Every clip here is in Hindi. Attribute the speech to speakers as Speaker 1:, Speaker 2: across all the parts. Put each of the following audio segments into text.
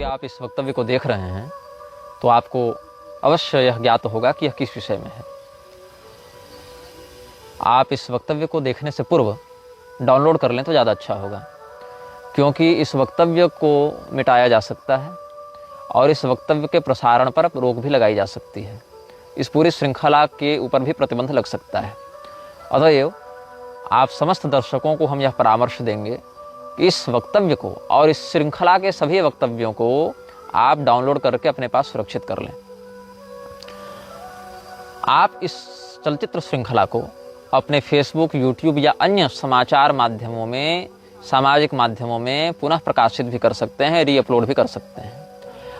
Speaker 1: आप इस वक्तव्य को देख रहे हैं तो आपको अवश्य यह ज्ञात होगा कि यह किस विषय में है। आप इस वक्तव्य को देखने से पूर्व डाउनलोड कर लें तो ज़्यादा अच्छा होगा, क्योंकि इस वक्तव्य को मिटाया जा सकता है और इस वक्तव्य के प्रसारण पर रोक भी लगाई जा सकती है। इस पूरी श्रृंखला के ऊपर भी प्रतिबंध लग सकता है। अतएव आप समस्त दर्शकों को हम यह परामर्श देंगे कि इस वक्तव्य को और इस श्रृंखला के सभी वक्तव्यों को आप डाउनलोड करके अपने पास सुरक्षित कर लें। आप इस चलचित्र श्रृंखला को अपने फेसबुक, यूट्यूब या अन्य समाचार माध्यमों में, सामाजिक माध्यमों में पुनः प्रकाशित भी कर सकते हैं, रीअपलोड भी कर सकते हैं।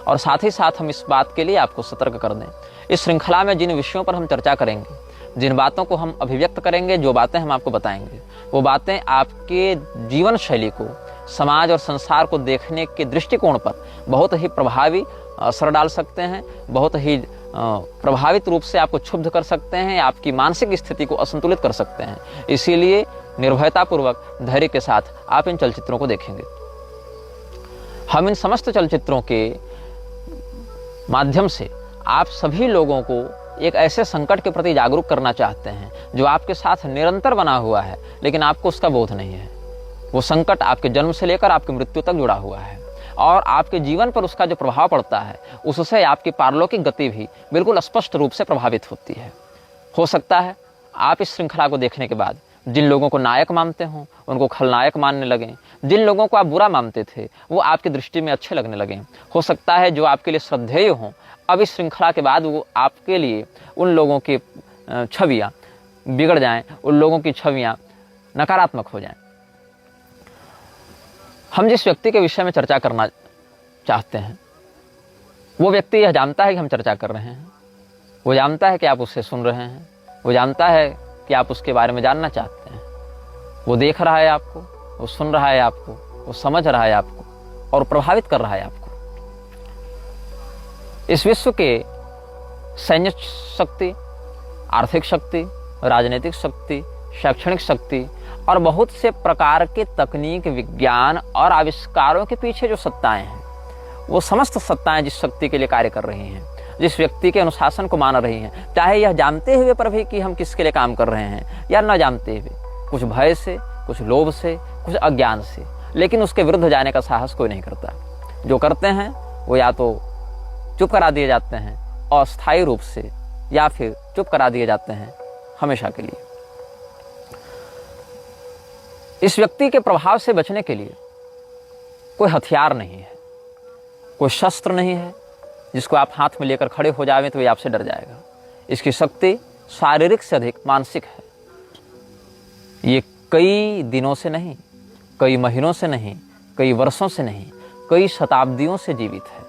Speaker 1: और साथ ही साथ हम इस बात के लिए आपको सतर्क कर दें, इस श्रृंखला में जिन विषयों पर हम चर्चा करेंगे, जिन बातों को हम अभिव्यक्त करेंगे, जो बातें हम आपको बताएंगे, वो बातें आपके जीवन शैली को, समाज और संसार को देखने के दृष्टिकोण पर बहुत ही प्रभावी असर डाल सकते हैं, बहुत ही प्रभावित रूप से आपको क्षुब्ध कर सकते हैं, आपकी मानसिक स्थिति को असंतुलित कर सकते हैं। इसीलिए निर्भयतापूर्वक, धैर्य के साथ आप इन चलचित्रों को देखेंगे। हम इन समस्त चलचित्रों के माध्यम से आप सभी लोगों को एक ऐसे संकट के प्रति जागरूक करना चाहते हैं जो आपके साथ निरंतर बना हुआ है, लेकिन आपको उसका बोध नहीं है। वो संकट आपके जन्म से लेकर आपकी मृत्यु तक जुड़ा हुआ है और आपके जीवन पर उसका जो प्रभाव पड़ता है, उससे आपकी पारलौकिक गति भी बिल्कुल स्पष्ट रूप से प्रभावित होती है। हो सकता है आप इस श्रृंखला को देखने के बाद जिन लोगों को नायक मानते हों उनको खलनायक मानने लगें, जिन लोगों को आप बुरा मानते थे वो आपकी दृष्टि में अच्छे लगने लगें। हो सकता है जो आपके लिए श्रद्धेय हों, अब इस श्रृंखला के बाद वो आपके लिए उन लोगों की छवियाँ बिगड़ जाएं, उन लोगों की छवियाँ नकारात्मक हो जाएं। हम जिस व्यक्ति के विषय में चर्चा करना चाहते हैं वो व्यक्ति यह जानता है कि हम चर्चा कर रहे हैं, वो जानता है कि आप उससे सुन रहे हैं, वो जानता है कि आप उसके बारे में जानना चाहते हैं। वो देख रहा है आपको, वो सुन रहा है आपको, वो समझ रहा है आपको और प्रभावित कर रहा है आपको। इस विश्व के सैन्य शक्ति, आर्थिक शक्ति, राजनीतिक शक्ति, शैक्षणिक शक्ति और बहुत से प्रकार के तकनीक, विज्ञान और आविष्कारों के पीछे जो सत्ताएं हैं, वो समस्त सत्ताएं जिस शक्ति के लिए कार्य कर रही हैं, जिस व्यक्ति के अनुशासन को मान रही हैं, चाहे यह जानते हुए पर भी कि हम किसके लिए काम कर रहे हैं या न जानते हुए, कुछ भय से, कुछ लोभ से, कुछ अज्ञान से, लेकिन उसके विरुद्ध जाने का साहस कोई नहीं करता। जो करते हैं वो या तो चुप करा दिए जाते हैं अस्थायी रूप से, या फिर चुप करा दिए जाते हैं हमेशा के लिए। इस व्यक्ति के प्रभाव से बचने के लिए कोई हथियार नहीं है, कोई शस्त्र नहीं है जिसको आप हाथ में लेकर खड़े हो जाएं तो ये आपसे डर जाएगा। इसकी शक्ति शारीरिक से अधिक मानसिक है। ये कई दिनों से नहीं, कई महीनों से नहीं, कई वर्षों से नहीं, कई शताब्दियों से जीवित है।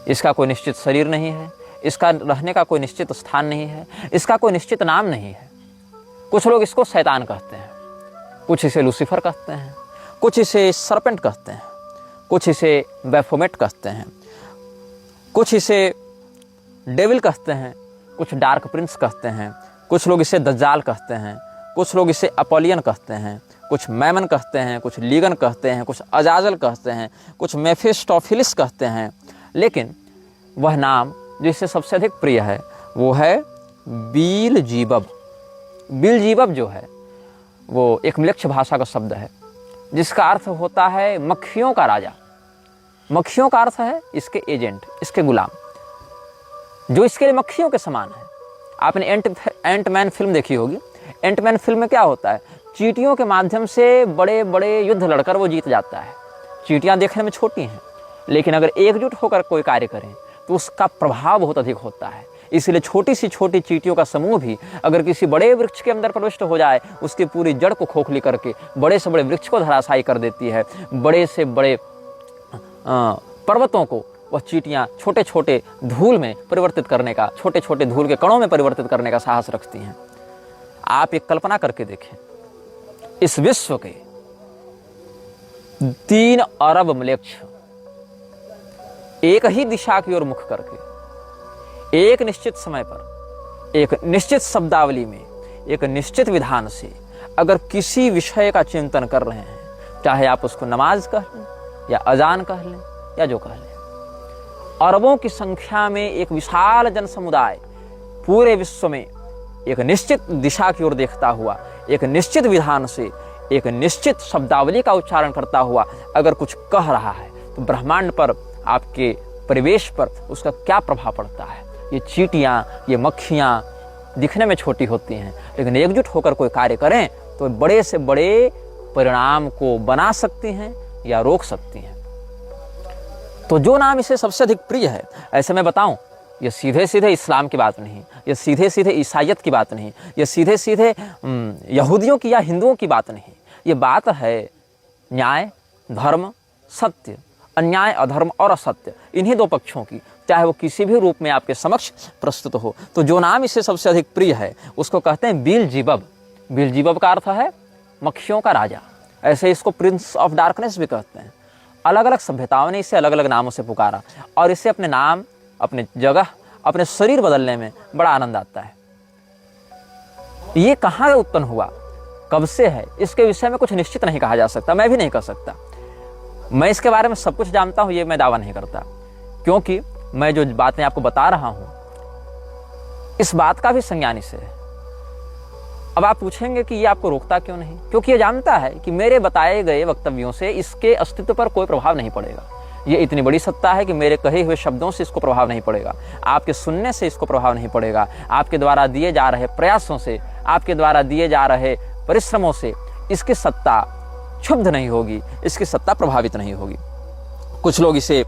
Speaker 1: इसका कोई निश्चित शरीर नहीं है, इसका रहने का कोई निश्चित स्थान नहीं है, इसका कोई निश्चित नाम नहीं है। कुछ लोग इसको शैतान कहते हैं, कुछ इसे लूसीफर कहते हैं, कुछ इसे सरपेंट कहते हैं, कुछ इसे बैफोमेट कहते हैं, कुछ इसे डेविल कहते हैं, कुछ डार्क प्रिंस कहते हैं, कुछ लोग इसे दज्जाल कहते हैं, कुछ लोग इसे अपोलियन कहते हैं, कुछ मैमन कहते हैं, कुछ लीगन कहते हैं, कुछ अजाजल कहते हैं, कुछ मेफिस्टोफिलिस कहते हैं। लेकिन वह नाम जो इससे सबसे अधिक प्रिय है वो है बीलजीबब। बीलजीबब जो है वो एक म्लेच्छ भाषा का शब्द है जिसका अर्थ होता है मक्खियों का राजा। मक्खियों का अर्थ है इसके एजेंट, इसके गुलाम, जो इसके लिए मक्खियों के समान है। आपने एंटमैन फिल्म देखी होगी। एंटमैन फिल्म में क्या होता है, चींटियों के माध्यम से बड़े बड़े युद्ध लड़कर वो जीत जाता है। चींटियां देखने में छोटी हैं, लेकिन अगर एकजुट होकर कोई कार्य करें तो उसका प्रभाव बहुत अधिक होता है। इसलिए छोटी सी छोटी चींटियों का समूह भी अगर किसी बड़े वृक्ष के अंदर प्रविष्ट हो जाए, उसकी पूरी जड़ को खोखली करके बड़े से बड़े वृक्ष को धराशायी कर देती है। बड़े से बड़े पर्वतों को वह चींटियां छोटे छोटे धूल में परिवर्तित करने का, छोटे छोटे धूल के कणों में परिवर्तित करने का साहस रखती हैं। आप एक कल्पना करके देखें, इस विश्व के 3 अरब म्लेच्छ एक ही दिशा की ओर मुख करके एक निश्चित समय पर, एक निश्चित शब्दावली में, एक निश्चित विधान से अगर किसी विषय का चिंतन कर रहे हैं, चाहे आप उसको नमाज कह लें या अजान कह लें या जो कह लें, अरबों की संख्या में एक विशाल जन समुदाय पूरे विश्व में एक निश्चित दिशा की ओर देखता हुआ, एक निश्चित विधान से, एक निश्चित शब्दावली का उच्चारण करता हुआ अगर कुछ कह रहा है तो ब्रह्मांड पर, आपके परिवेश पर उसका क्या प्रभाव पड़ता है। ये चींटियां, ये मक्खियां दिखने में छोटी होती हैं, लेकिन एकजुट होकर कोई कार्य करें तो बड़े से बड़े परिणाम को बना सकती हैं या रोक सकती हैं। तो जो नाम इसे सबसे अधिक प्रिय है, ऐसे मैं बताऊं, ये सीधे सीधे इस्लाम की बात नहीं, ये सीधे सीधे ईसाइयत की बात नहीं, ये सीधे सीधे यहूदियों की या हिंदुओं की बात नहीं, ये बात है न्याय, धर्म, सत्य, अन्याय, अधर्म और असत्य, इन्हीं दो पक्षों की, चाहे वो किसी भी रूप में आपके समक्ष प्रस्तुत हो। तो जो नाम इसे सबसे अधिक प्रिय है उसको कहते हैं बेल्ज़ेबब। बेल्ज़ेबब का अर्थ है मक्खियों का राजा, ऐसे इसको प्रिंस ऑफ डार्कनेस भी कहते हैं। अलग अलग सभ्यताओं ने इसे अलग अलग नामों से पुकारा और इससे अपने नाम, अपने जगह, अपने शरीर बदलने में बड़ा आनंद आता है। ये कहाँ उत्पन्न हुआ, कब से है, इसके विषय में कुछ निश्चित नहीं कहा जा सकता, मैं भी नहीं कह सकता। मैं इसके बारे में सब कुछ जानता हूँ ये मैं दावा नहीं करता, क्योंकि मैं जो बातें आपको बता रहा हूँ इस बात का भी संज्ञानी से है। अब आप पूछेंगे कि ये आपको रोकता क्यों नहीं, क्योंकि ये जानता है कि मेरे बताए गए वक्तव्यों से इसके अस्तित्व पर कोई प्रभाव नहीं पड़ेगा। ये इतनी बड़ी सत्ता है कि मेरे कहे हुए शब्दों से इसको प्रभाव नहीं पड़ेगा, आपके सुनने से इसको प्रभाव नहीं पड़ेगा, आपके द्वारा दिए जा रहे प्रयासों से, आपके द्वारा दिए जा रहे परिश्रमों से इसकी सत्ता क्षुब्ध नहीं होगी, इसकी सत्ता प्रभावित नहीं होगी। कुछ लोग इसे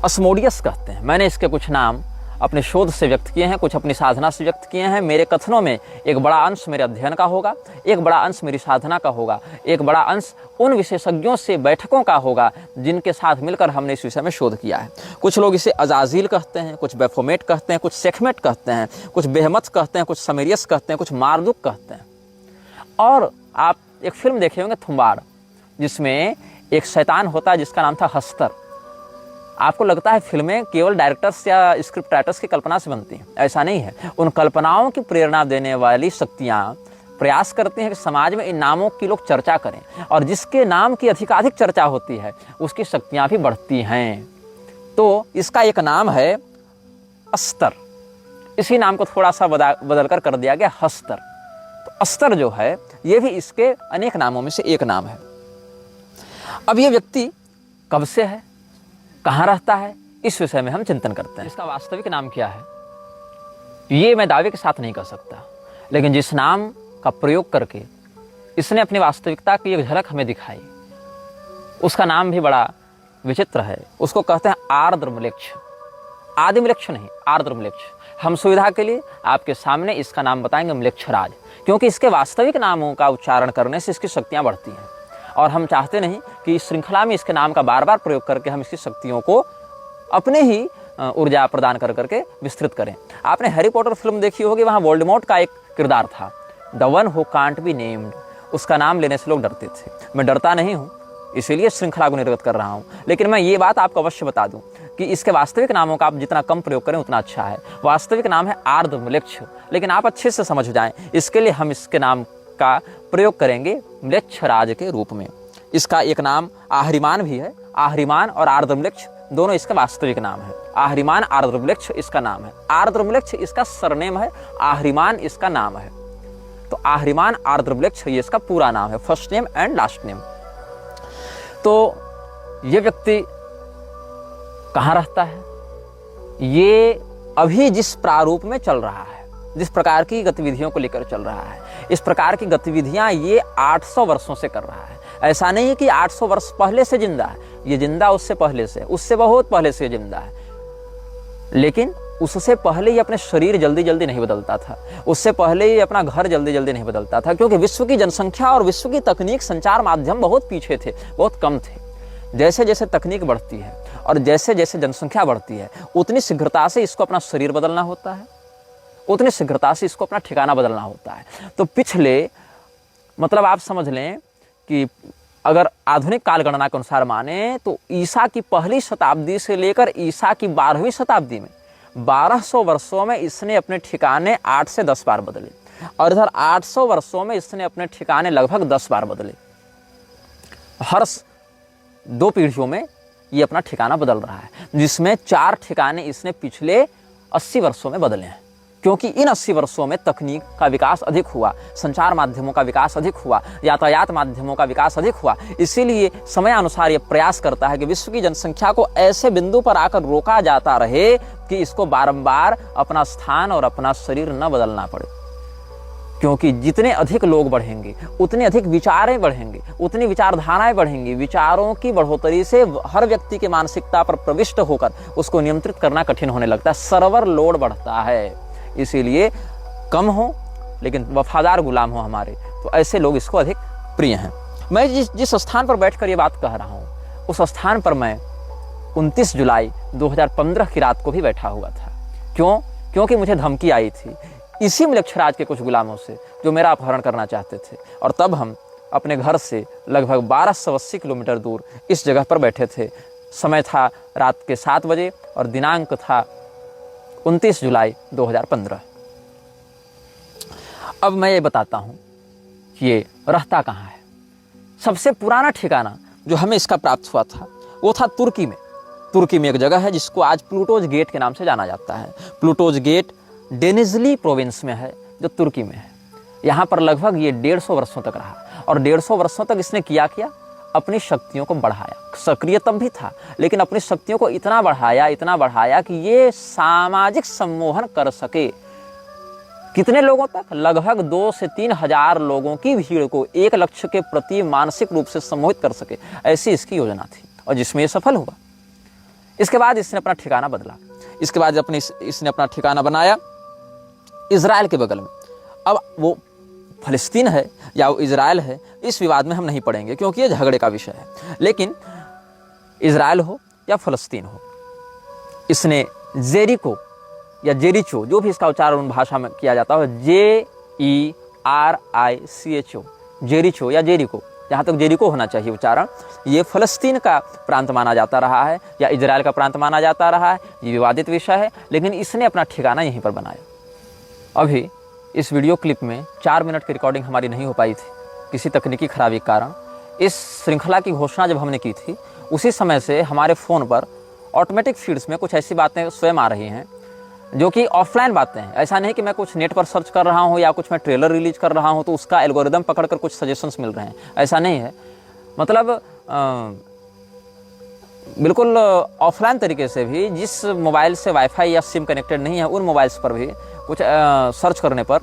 Speaker 1: अस्मोडियस कहते हैं। मैंने इसके कुछ नाम अपने शोध से व्यक्त किए हैं, कुछ अपनी साधना से व्यक्त किए हैं। मेरे कथनों में एक बड़ा अंश मेरे अध्ययन का होगा, एक बड़ा अंश मेरी साधना का होगा, एक बड़ा अंश उन विशेषज्ञों से बैठकों का होगा जिनके साथ मिलकर हमने इस विषय में शोध किया है। कुछ लोग इसे अजाजिल कहते हैं, कुछ बेफोमेट कहते हैं, कुछ सेखमेट कहते हैं, कुछ बेहमत कहते हैं, कुछ समेरियस कहते हैं, कुछ मारदुक कहते हैं। और आप एक फिल्म देखे होंगे थुम्बाड़, जिसमें एक शैतान होता है जिसका नाम था हस्तर। आपको लगता है फिल्में केवल डायरेक्टर्स या स्क्रिप्ट राइटर्स की कल्पना से बनती हैं, ऐसा नहीं है। उन कल्पनाओं की प्रेरणा देने वाली शक्तियां प्रयास करती हैं कि समाज में इन नामों की लोग चर्चा करें, और जिसके नाम की अधिकाधिक चर्चा होती है उसकी शक्तियां भी बढ़ती हैं। तो इसका एक नाम है अस्तर, इसी नाम को थोड़ा सा बदल कर दिया गया हस्तर। तो अस्तर जो है ये भी इसके अनेक नामों में से एक नाम है। अब ये व्यक्ति कब से है, कहाँ रहता है, इस विषय में हम चिंतन करते हैं। इसका वास्तविक नाम क्या है ये मैं दावे के साथ नहीं कर सकता, लेकिन जिस नाम का प्रयोग करके इसने अपनी वास्तविकता की एक झलक हमें दिखाई उसका नाम भी बड़ा विचित्र है। उसको कहते हैं आर्द्रम्लेच्छ। आदिम्लेच्छ नहीं, आर्द्रम्लेच्छ। हम सुविधा के लिए आपके सामने इसका नाम बताएंगे म्लेच्छराज, क्योंकि इसके वास्तविक नामों का उच्चारण करने से इसकी शक्तियां बढ़ती हैं और हम चाहते नहीं कि इस श्रृंखला में इसके नाम का बार बार प्रयोग करके हम इसकी शक्तियों को अपने ही ऊर्जा प्रदान कर करके विस्तृत करें। आपने हैरी पॉटर फिल्म देखी होगी, वहाँ वोल्डेमॉर्ट का एक किरदार था, the one who can't be named. उसका नाम लेने से लोग डरते थे। मैं डरता नहीं हूँ, इसीलिए श्रृंखला को निर्गत कर रहा हूँ, लेकिन मैं ये बात आपको अवश्य बता दूँ कि इसके वास्तविक नामों का आप जितना कम प्रयोग करें उतना अच्छा है। वास्तविक नाम है आर्द्रम्लेच्छ, लेकिन आप अच्छे से समझ जाएं, इसके लिए हम इसके नाम का प्रयोग करेंगे म्लेच्छराज के रूप में। इसका एक नाम आहरिमान भी है। आहरिमान और आर्द्रम्लेच्छ दोनों इसका वास्तविक नाम है। आहरिमान आर्द्रम्लेच्छ इसका नाम है, आर्द्रम्लेच्छ इसका सरनेम है, आहरिमान इसका नाम है। तो आहरिमान आर्द्रम्लेच्छ ये इसका पूरा नाम है, first name and last name. तो ये व्यक्ति कहाँ रहता है, ये अभी जिस प्रारूप में चल रहा है, जिस प्रकार की गतिविधियों को लेकर चल रहा है, इस प्रकार की गतिविधियां ये 800 वर्षों से कर रहा है। ऐसा नहीं है कि 800 वर्ष पहले से जिंदा है, ये जिंदा उससे पहले से, उससे बहुत पहले से जिंदा है, लेकिन उससे पहले ये अपने शरीर जल्दी जल्दी नहीं बदलता था, उससे पहले ये अपना घर जल्दी जल्दी नहीं बदलता था, क्योंकि विश्व की जनसंख्या और विश्व की तकनीक, संचार माध्यम बहुत पीछे थे, बहुत कम थे। जैसे जैसे तकनीक बढ़ती है और जैसे जैसे जनसंख्या बढ़ती है उतनी शीघ्रता से इसको अपना शरीर बदलना होता है, उतनी शीघ्रता से इसको अपना ठिकाना बदलना होता है। तो पिछले मतलब आप समझ लें कि अगर आधुनिक काल गणना के अनुसार माने तो ईसा की पहली शताब्दी से लेकर ईसा की 12वीं शताब्दी में 1200 वर्षों में इसने अपने ठिकाने 8 से 10 बार बदले, और इधर 800 वर्षों में इसने अपने ठिकाने लगभग 10 बार बदले। हर 2 पीढ़ियों में ये अपना ठिकाना बदल रहा है, जिसमें 4 ठिकाने इसने पिछले 80 वर्षों में बदले हैं। क्योंकि इन 80 वर्षों में तकनीक का विकास अधिक हुआ, संचार माध्यमों का विकास अधिक हुआ, यातायात माध्यमों का विकास अधिक हुआ। इसीलिए समयानुसार ये प्रयास करता है कि विश्व की जनसंख्या को ऐसे बिंदु पर आकर रोका जाता रहे कि इसको बारंबार अपना स्थान और अपना शरीर न बदलना पड़े। क्योंकि जितने अधिक लोग बढ़ेंगे उतने अधिक विचारें बढ़ेंगे, उतनी विचारधाराएं बढ़ेंगी। विचारों की बढ़ोतरी से हर व्यक्ति की मानसिकता पर प्रविष्ट होकर उसको नियंत्रित करना कठिन होने लगता है, सर्वर लोड बढ़ता है। इसीलिए कम हो लेकिन वफादार गुलाम हो हमारे, तो ऐसे लोग इसको अधिक प्रिय हैं। मैं जिस स्थान पर बैठकर ये बात कह रहा हूँ उस स्थान पर मैं 29 जुलाई 2015 की रात को भी बैठा हुआ था। क्यों? क्योंकि मुझे धमकी आई थी इसी म्लेच्छराज के कुछ गुलामों से जो मेरा अपहरण करना चाहते थे। और तब हम अपने घर से लगभग 1280 किलोमीटर दूर इस जगह पर बैठे थे। समय था रात के 7 बजे और दिनांक था 29 जुलाई 2015। अब मैं ये बताता हूँ कि ये रहता कहाँ है। सबसे पुराना ठिकाना जो हमें इसका प्राप्त हुआ था वो था तुर्की में। तुर्की में एक जगह है जिसको आज प्लूटोज गेट के नाम से जाना जाता है। प्लूटोज गेट डेनिजली प्रोविंस में है जो तुर्की में है। यहाँ पर लगभग ये 150 वर्षों तक रहा और 150 वर्षों तक इसने किया अपनी शक्तियों को बढ़ाया। सक्रिय तब भी था लेकिन अपनी शक्तियों को इतना बढ़ाया कि ये सामाजिक सम्मोहन कर सके। कितने लोगों तक? लगभग 2 से 3 हजार लोगों की भीड़ को एक लक्ष्य के प्रति मानसिक रूप से सम्मोहित कर सके, ऐसी इसकी योजना थी और जिसमें ये सफल हुआ। इसके बाद इसने अपना ठिकाना बदला। इसके बाद इसने अपना ठिकाना बनाया इजराइल के बगल में। अब वो फलस्तीन है या वो इजराइल है, इस विवाद में हम नहीं पड़ेंगे क्योंकि ये झगड़े का विषय है। लेकिन इजराइल हो या फलस्तीन हो, इसने जेरिको या जेरिचो, जो भी इसका उच्चारण भाषा में किया जाता है, JERICHO, जेरिचो या जेरिको, जहाँ तक जेरिको होना चाहिए उच्चारण, ये फलस्तीन का प्रांत माना जाता रहा है या इजराइल का प्रांत माना जाता रहा है। ये विवादित विषय है लेकिन इसने अपना ठिकाना यहीं पर बनाया। अभी इस वीडियो क्लिप में 4 मिनट की रिकॉर्डिंग हमारी नहीं हो पाई थी किसी तकनीकी खराबी के कारण। इस श्रृंखला की घोषणा जब हमने की थी उसी समय से हमारे फ़ोन पर ऑटोमेटिक फीड्स में कुछ ऐसी बातें स्वयं आ रही हैं जो कि ऑफलाइन बातें हैं। ऐसा नहीं कि मैं कुछ नेट पर सर्च कर रहा हूँ या कुछ मैं ट्रेलर रिलीज कर रहा हूँ तो उसका एल्गोरिदम पकड़कर कुछ सजेशंस मिल रहे हैं, ऐसा नहीं है। मतलब बिल्कुल ऑफलाइन तरीके से भी जिस मोबाइल से वाईफाई या सिम कनेक्टेड नहीं है उन मोबाइल्स पर भी कुछ सर्च करने पर,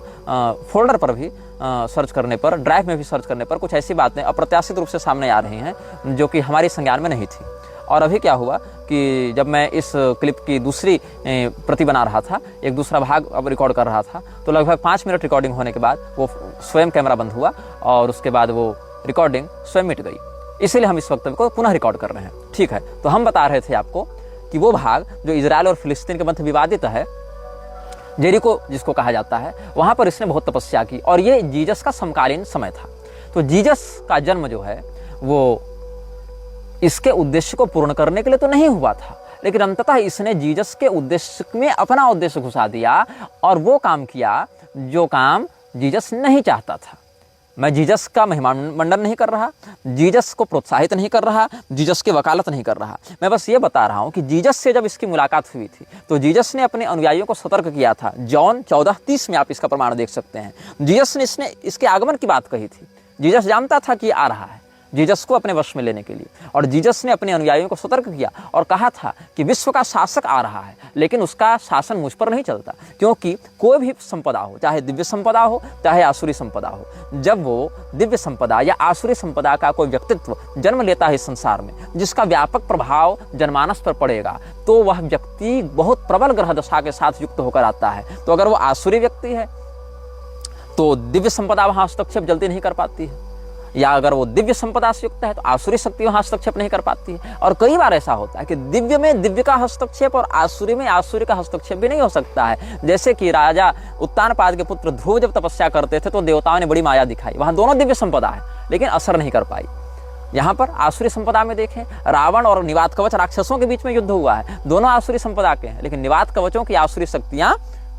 Speaker 1: फोल्डर पर भी सर्च करने पर, ड्राइव में भी सर्च करने पर कुछ ऐसी बातें अप्रत्याशित रूप से सामने आ रही हैं जो कि हमारी संज्ञान में नहीं थी। और अभी क्या हुआ कि जब मैं इस क्लिप की दूसरी प्रति बना रहा था, एक दूसरा भाग अब रिकॉर्ड कर रहा था, तो लगभग 5 मिनट रिकॉर्डिंग होने के बाद वो स्वयं कैमरा बंद हुआ और उसके बाद वो रिकॉर्डिंग स्वयं मिट गई। इसीलिए हम इस वक्तव्य को पुनः रिकॉर्ड कर रहे हैं। ठीक है, तो हम बता रहे थे आपको कि वो भाग जो इजराइल और फिलिस्तीन के मध्य विवादित है, जेरिको जिसको कहा जाता है, वहां पर इसने बहुत तपस्या की और ये जीसस का समकालीन समय था। तो जीसस का जन्म जो है वो इसके उद्देश्य को पूर्ण करने के लिए तो नहीं हुआ था, लेकिन अंततः इसने जीसस के उद्देश्य में अपना उद्देश्य घुसा दिया और वो काम किया जो काम जीसस नहीं चाहता था। मैं जीसस का महिमामंडन नहीं कर रहा, जीसस को प्रोत्साहित नहीं कर रहा, जीसस की वकालत नहीं कर रहा। मैं बस ये बता रहा हूँ कि जीसस से जब इसकी मुलाकात हुई थी तो जीसस ने अपने अनुयायियों को सतर्क किया था। जॉन 14:30 में आप इसका प्रमाण देख सकते हैं। जीसस ने इसके आगमन की बात कही थी। जीसस जानता था कि आ रहा है, जीसस को अपने वश में लेने के लिए, और जीसस ने अपने अनुयायियों को सतर्क किया और कहा था कि विश्व का शासक आ रहा है लेकिन उसका शासन मुझ पर नहीं चलता। क्योंकि कोई भी संपदा हो, चाहे दिव्य संपदा हो चाहे आसुरी संपदा हो, जब वो दिव्य संपदा या आसुरी संपदा का कोई व्यक्तित्व जन्म लेता है इस संसार में जिसका व्यापक प्रभाव जनमानस पर पड़ेगा, तो वह व्यक्ति बहुत प्रबल ग्रह दशा के साथ युक्त होकर आता है। तो अगर वो आसुरी व्यक्ति है तो दिव्य संपदा वहां हस्तक्षेप जल्दी नहीं कर पाती है, या अगर वो दिव्य संपदा से युक्त है तो आसुरी शक्ति वहां हस्तक्षेप नहीं कर पाती है। और कई बार ऐसा होता है कि दिव्य में दिव्य का हस्तक्षेप और आसुरी में आसुरी का हस्तक्षेप भी नहीं हो सकता है। जैसे कि राजा उत्तानपाद के पुत्र ध्रुव जब तपस्या करते थे तो देवताओं ने बड़ी माया दिखाई, वहां दोनों दिव्य संपदा है लेकिन असर नहीं कर पाई। यहाँ पर आसुरी संपदा में देखें, रावण और निवात कवच राक्षसों के बीच में युद्ध हुआ है, दोनों आसुरी संपदा के हैं, लेकिन निवात कवचों की आसुरी शक्तियां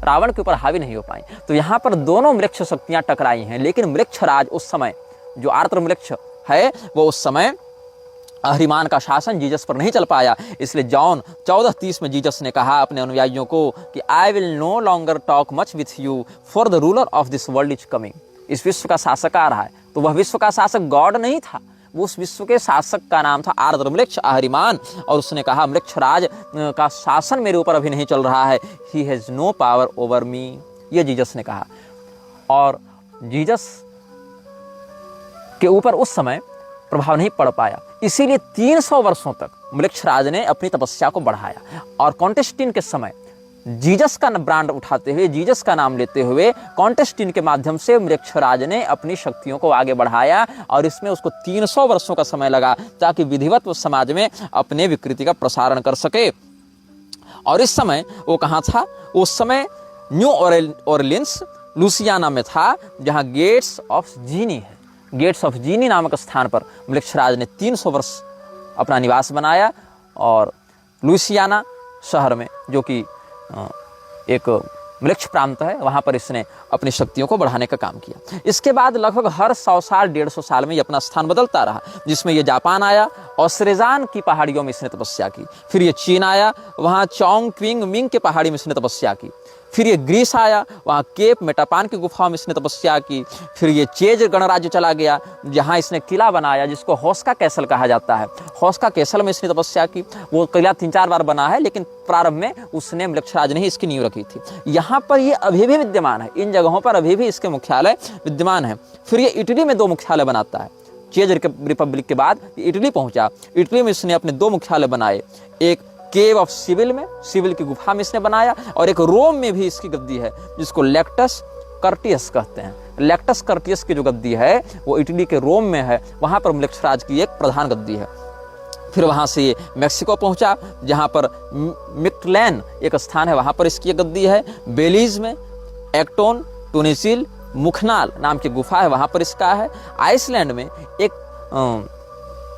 Speaker 1: रावण के ऊपर हावी नहीं हो पाई। तो यहाँ पर दोनों मृक्ष शक्तियां टकराई हैं, लेकिन मृक्षराज उस समय, जो आर्द्र मृक्ष है, वो उस समय अहरिमान का शासन जीसस पर नहीं चल पाया। इसलिए जॉन 14:30 में जीसस ने कहा अपने अनुयायियों को कि I will no longer talk much with you for the ruler of this world is coming. इस विश्व का शासक आ रहा है। तो वह विश्व का शासक गॉड नहीं था, वो उस विश्व के शासक का नाम था आर्द्रमृक्ष अहरिमान। और उसने कहा मृक्षराज का शासन मेरे ऊपर अभी नहीं चल रहा है, he has no power over me, ये जीसस ने कहा। और जीसस के ऊपर उस समय प्रभाव नहीं पड़ पाया, इसीलिए 300 वर्षों तक मृक्षराज ने अपनी तपस्या को बढ़ाया। और कॉन्टेस्टिन के समय जीसस का ब्रांड उठाते हुए, जीसस का नाम लेते हुए कॉन्टेस्टिन के माध्यम से मृक्षराज ने अपनी शक्तियों को आगे बढ़ाया। और इसमें उसको 300 वर्षों का समय लगा ताकि विधिवत वो समाज में अपने विकृति का प्रसारण कर सके। और इस समय वो कहाँ था? उस समय न्यू ऑरलिन्स लुसियाना में था, जहाँ गेट्स ऑफ जीनी है। गेट्स ऑफ जीनी नामक स्थान पर मृक्षराज ने 300 वर्ष अपना निवास बनाया। और लुसियाना शहर में, जो कि एक वृक्ष प्रांत है, वहाँ पर इसने अपनी शक्तियों को बढ़ाने का काम किया। इसके बाद लगभग हर 100 साल 150 साल में ये अपना स्थान बदलता रहा, जिसमें ये जापान आया और श्रेजान की पहाड़ियों में इसने तपस्या की। फिर ये चीन आया, वहाँ चोंग क्विंग मिंग के पहाड़ी में इसने तपस्या की। फिर ये ग्रीस आया, वहाँ केप मेटापान की गुफाओं में इसने तपस्या की। फिर ये चेज गणराज्य चला गया, जहाँ इसने किला बनाया जिसको हौस्का कैसल कहा जाता है। हौस्का कैसल में इसने तपस्या की। वो किला 3-4 बार बना है, लेकिन प्रारंभ में उसने मृक्षराज ने ही इसकी नींव रखी थी। यहाँ पर ये अभी भी विद्यमान है, इन जगहों पर अभी भी इसके मुख्यालय विद्यमान है। फिर ये इटली में 2 मुख्यालय बनाता है। चेज रिपब्लिक के बाद इटली पहुंचा। इटली में इसने अपने 2 मुख्यालय बनाए, एक केव ऑफ सिविल में, सिविल की गुफा में इसने बनाया, और एक रोम में भी इसकी गद्दी है जिसको लेक्टस कर्टियस कहते हैं। लेक्टस कर्टियस की जो गद्दी है वो इटली के रोम में है, वहां पर मृक्षराज की एक प्रधान गद्दी है। फिर वहां से ये मैक्सिको पहुंचा, जहां पर मिक्टलैन एक स्थान है, वहां पर इसकी एक गद्दी है। बेलीज में एक्टोन टूनिसिल मुखनाल नाम की गुफा है, वहां पर इसका है। आइसलैंड में एक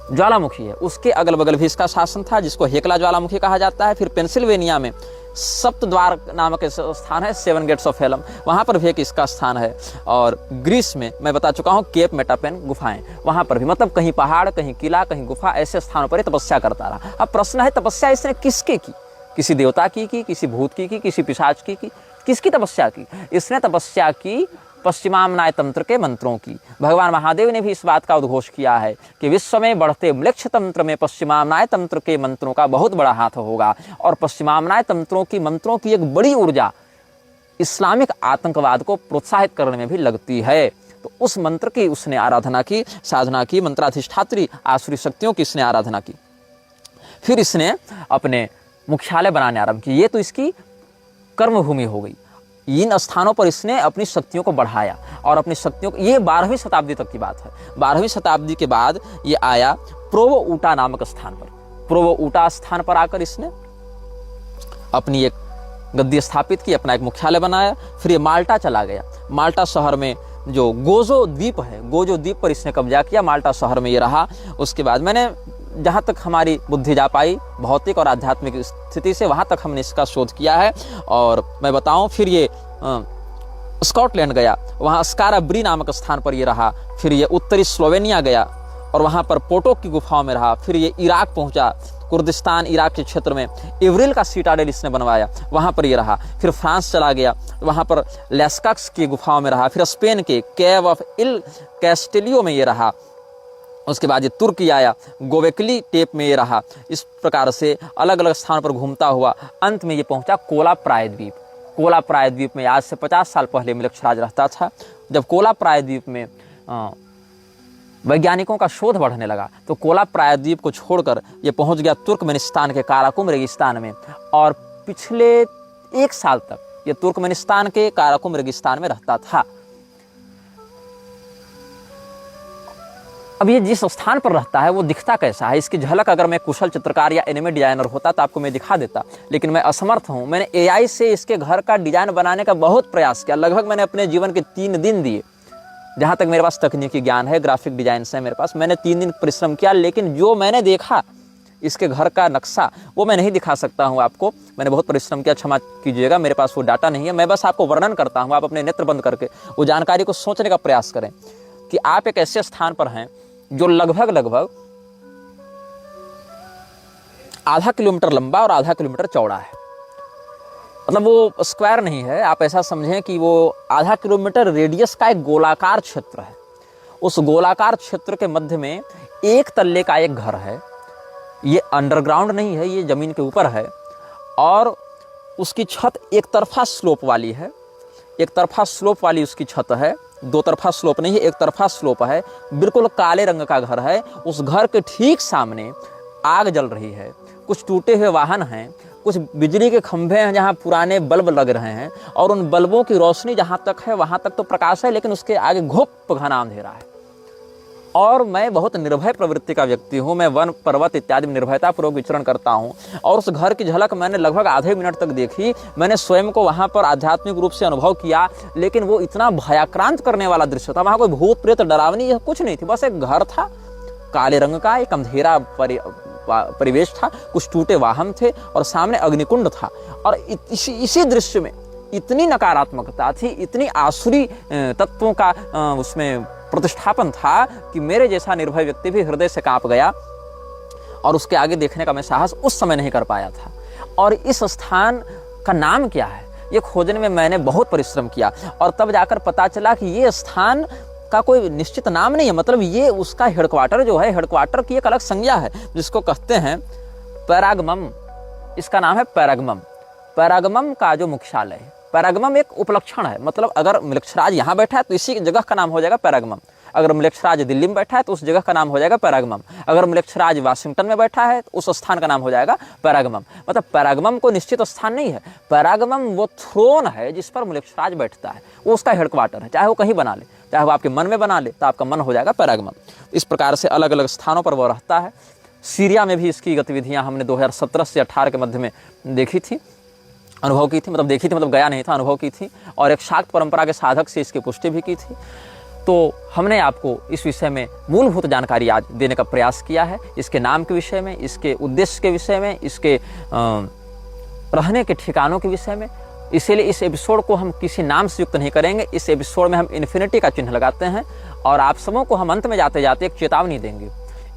Speaker 1: ज्वालामुखी है, उसके अगल बगल भी इसका शासन था, जिसको हेकला ज्वालामुखी कहा जाता है। फिर पेंसिल्वेनिया में सप्तद्वार नामक स्थान है, 7 गेट्स ऑफ हेलम, वहां पर भी एक इसका स्थान है। और ग्रीस में मैं बता चुका हूं केप मेटापेन गुफाएं, वहां पर भी, मतलब कहीं पहाड़, कहीं किला, कहीं गुफा, ऐसे स्थानों पर तपस्या करता रहा। अब प्रश्न है, तपस्या इसने किसके की? किसी देवता की, किसी भूत की, किसी पिशाच की, किसकी तपस्या की? इसने तपस्या की पश्चिमामनाय तंत्र के मंत्रों की। भगवान महादेव ने भी इस बात का उद्घोष किया है कि विश्व में बढ़ते मृक्ष तंत्र में पश्चिमामनाय तंत्र के मंत्रों का बहुत बड़ा हाथ होगा। और पश्चिमामनाय तंत्रों की एक बड़ी ऊर्जा इस्लामिक आतंकवाद को प्रोत्साहित करने में भी लगती है। तो उस मंत्र की उसने आराधना की, साधना की, मंत्राधिष्ठात्री आसुरी शक्तियों की इसने आराधना की। फिर इसने अपने मुख्यालय बनाने आरंभ किए। ये तो इसकी कर्मभूमि हो गई। इन स्थानों पर इसने अपनी शक्तियों को बढ़ाया और अपनी शक्तियों को, ये 12वीं शताब्दी तक की बात है। 12वीं शताब्दी के बाद ये आया प्रोवो ऊटा नामक स्थान पर। प्रोवो ऊटा स्थान पर आकर इसने अपनी एक गद्दी स्थापित की, अपना एक मुख्यालय बनाया। फिर ये माल्टा चला गया। माल्टा शहर में जो गोजो द्वीप है, गोजो द्वीप पर इसने कब्जा किया। माल्टा शहर में ये रहा। उसके बाद मैंने जहाँ तक हमारी बुद्धि जा पाई भौतिक और आध्यात्मिक स्थिति से, वहाँ तक हमने इसका शोध किया है। और मैं बताऊँ, फिर ये स्कॉटलैंड गया, वहाँ स्कारा ब्री नामक स्थान पर ये रहा। फिर ये उत्तरी स्लोवेनिया गया और वहाँ पर पोटोक की गुफाओं में रहा। फिर ये इराक पहुँचा, कुर्दिस्तान इराक के क्षेत्र में इवरिल का सीटाडेल इसने बनवाया, वहाँ पर ये रहा। फिर फ्रांस चला गया, वहाँ पर लेस्कक्स की गुफाओं में रहा। फिर स्पेन के केव ऑफ इल कैस्टेलियो में ये रहा। उसके बाद ये तुर्की आया, गोवेकली टेप में ये रहा। इस प्रकार से अलग अलग स्थानों पर घूमता हुआ अंत में ये पहुंचा कोला प्रायद्वीप। कोला प्रायद्वीप में आज से 50 साल पहले मृक्षराज रहता था। जब कोला प्रायद्वीप में वैज्ञानिकों का शोध बढ़ने लगा तो कोला प्रायद्वीप को छोड़कर ये पहुंच गया तुर्कमेनिस्तान के काराकुम रेगिस्तान में। और पिछले 1 साल तक ये तुर्कमेनिस्तान के काराकुम रेगिस्तान में रहता था। अब ये जिस स्थान पर रहता है वो दिखता कैसा है, इसकी झलक अगर मैं कुशल चित्रकार या एनिमे डिजाइनर होता तो आपको मैं दिखा देता, लेकिन मैं असमर्थ हूँ। मैंने एआई से इसके घर का डिजाइन बनाने का बहुत प्रयास किया। लगभग मैंने अपने जीवन के 3 दिन दिए, जहाँ तक मेरे पास तकनीकी ज्ञान है, ग्राफिक डिजाइन है मेरे पास। मैंने 3 दिन परिश्रम किया, लेकिन जो मैंने देखा इसके घर का नक्शा वो मैं नहीं दिखा सकता हूँ आपको। मैंने बहुत परिश्रम किया, क्षमा कीजिएगा, मेरे पास वो डाटा नहीं है। मैं बस आपको वर्णन करता हूँ, आप अपने नेत्र बंद करके वो जानकारी को सोचने का प्रयास करें कि आप एक ऐसे स्थान पर हैं जो लगभग आधा किलोमीटर लंबा और आधा किलोमीटर चौड़ा है। मतलब वो स्क्वायर नहीं है, आप ऐसा समझें कि वो आधा किलोमीटर रेडियस का एक गोलाकार क्षेत्र है। उस गोलाकार क्षेत्र के मध्य में एक तल्ले का एक घर है। ये अंडरग्राउंड नहीं है, ये ज़मीन के ऊपर है और उसकी छत एक तरफा स्लोप वाली है। एक तरफा स्लोप वाली उसकी छत है, दो तरफा स्लोप नहीं है, एक तरफा स्लोप है। बिल्कुल काले रंग का घर है। उस घर के ठीक सामने आग जल रही है। कुछ टूटे हुए वाहन हैं, कुछ बिजली के खंभे हैं जहाँ पुराने बल्ब लग रहे हैं और उन बल्बों की रोशनी जहाँ तक है वहाँ तक तो प्रकाश है, लेकिन उसके आगे घुप घना अंधेरा है। और मैं बहुत निर्भय प्रवृत्ति का व्यक्ति हूँ। मैं वन पर्वत इत्यादि में निर्भयतापूर्वक विचरण करता हूँ और उस घर की झलक मैंने लगभग आधे मिनट तक देखी। मैंने स्वयं को वहाँ पर आध्यात्मिक रूप से अनुभव किया, लेकिन वो इतना भयाक्रांत करने वाला दृश्य था। वहाँ कोई भूत प्रेत डरावनी कुछ नहीं थी, बस एक घर था काले रंग का, एक अंधेरा परिवेश था, कुछ टूटे वाहन थे और सामने अग्निकुंड था। और इसी दृश्य में इतनी नकारात्मकता थी, इतनी आसुरी तत्वों का उसमें प्रतिष्ठापन था कि मेरे जैसा निर्भय व्यक्ति भी हृदय से कांप गया और उसके आगे देखने का मैं साहस उस समय नहीं कर पाया था। और इस स्थान का नाम क्या है ये खोजने में मैंने बहुत परिश्रम किया और तब जाकर पता चला कि ये स्थान का कोई निश्चित नाम नहीं है। मतलब ये उसका हेडक्वार्टर जो है, हेडक्वार्टर की एक अलग संज्ञा है जिसको कहते हैं पैरागमम। इसका नाम है पैरागमम। पैरागमम का जो मुख्यालय है, पैरागमम एक उपलक्षण है। मतलब अगर म्लेच्छराज यहाँ बैठा है तो इसी जगह का नाम हो जाएगा पैरागमम। अगर म्लेच्छराज दिल्ली में बैठा है तो उस जगह का नाम हो जाएगा पैरागमम। अगर म्लेच्छराज वाशिंगटन में बैठा है तो उस स्थान का नाम हो जाएगा पैरागमम। मतलब पैरागमम को निश्चित स्थान नहीं है, पैरागमम वो थ्रोन है जिस पर म्लेच्छराज बैठता है, वो उसका हेडक्वार्टर है। चाहे वो कहीं बना ले, चाहे वो आपके मन में बना ले, तो आपका मन हो जाएगा पैरागमम। इस प्रकार से अलग अलग स्थानों पर वो रहता है। सीरिया में भी इसकी गतिविधियाँ हमने 2017 से 18 के मध्य में देखी थी, अनुभव की थी। मतलब देखी थी मतलब गया नहीं था, अनुभव की थी और एक शाक्त परंपरा के साधक से इसकी पुष्टि भी की थी। तो हमने आपको इस विषय में मूलभूत जानकारी आज देने का प्रयास किया है, इसके नाम के विषय में, इसके उद्देश्य के विषय में, इसके रहने के ठिकानों के विषय में। इसीलिए इस एपिसोड को हम किसी नाम से युक्त नहीं करेंगे। इस एपिसोड में हम इन्फिनिटी का चिन्ह लगाते हैं और आप सबों को हम अंत में जाते जाते एक चेतावनी देंगे।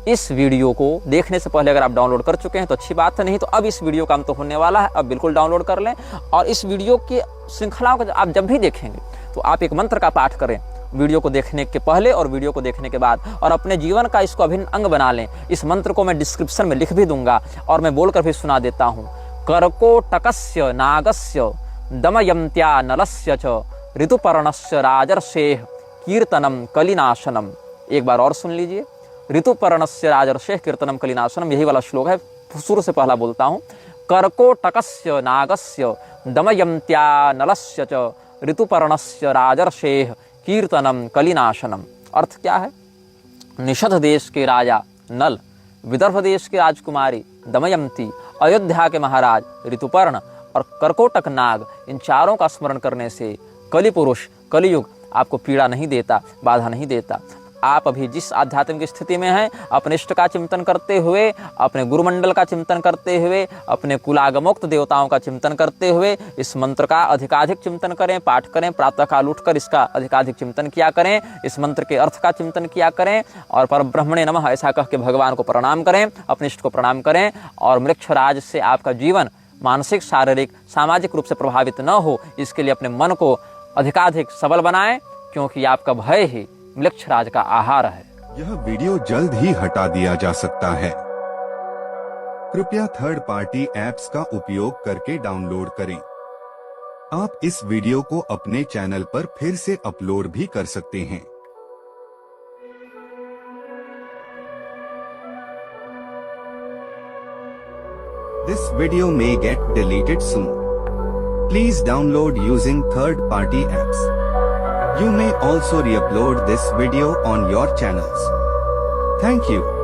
Speaker 1: इस वीडियो को देखने से पहले अगर आप डाउनलोड कर चुके हैं तो अच्छी बात है, नहीं तो अब इस वीडियो का अंत तो होने वाला है, अब बिल्कुल डाउनलोड कर लें। और इस वीडियो की श्रृंखलाओं को आप जब भी देखेंगे तो आप एक मंत्र का पाठ करें वीडियो को देखने के पहले और वीडियो को देखने के बाद, और अपने जीवन का इसको अभिन्न अंग बना लें। इस मंत्र को मैं डिस्क्रिप्शन में लिख भी दूंगा और मैं बोलकर भी सुना देता हूँ। कर्कोटकस्य नागस्य दमयन्त्या नलस्य च ऋतुपर्णस्य राजर्षेः कीर्तनम कलिनाशनम। एक बार और सुन लीजिए। ऋतुपर्णस्य राजर्षेः कीर्तनम कलिनाशनम, यही वाला श्लोक है। शुरू से पहला बोलता हूँ। कर्कोटकस्य नागस्य दमयन्त्या नलस्य च ऋतुपर्णस्य राजर्षेः कीर्तनम कलिनाशनम। अर्थ क्या है? निषध देश के राजा नल, विदर्भ देश की राजकुमारी दमयंती, अयोध्या के महाराज ऋतुपर्ण और कर्कोटक नाग, इन चारों का स्मरण करने से कलि पुरुष कलियुग आपको पीड़ा नहीं देता, बाधा नहीं देता। आप अभी जिस आध्यात्मिक स्थिति में हैं, अपने इष्ट का चिंतन करते हुए, अपने गुरुमंडल का चिंतन करते हुए, अपने कुलागमोक्त देवताओं का चिंतन करते हुए इस मंत्र का अधिकाधिक चिंतन करें, पाठ करें। प्रातःकाल उठकर इसका अधिकाधिक चिंतन किया करें, इस मंत्र के अर्थ का चिंतन किया करें और परब्रह्मणे नमः ऐसा कह के भगवान को प्रणाम करें, अपने इष्ट को प्रणाम करें। और म्लेच्छराज से आपका जीवन मानसिक, शारीरिक, सामाजिक रूप से प्रभावित न हो, इसके लिए अपने मन को अधिकाधिक सबल बनाएं, क्योंकि आपका भय ही म्लेच्छराज का आहार है।
Speaker 2: यह वीडियो जल्द ही हटा दिया जा सकता है। कृपया थर्ड पार्टी ऐप्स का उपयोग करके डाउनलोड करें। आप इस वीडियो को अपने चैनल पर फिर से अपलोड भी कर सकते हैं। This video may get deleted soon. Please download using third party apps. You may also re-upload this video on your channels. Thank you.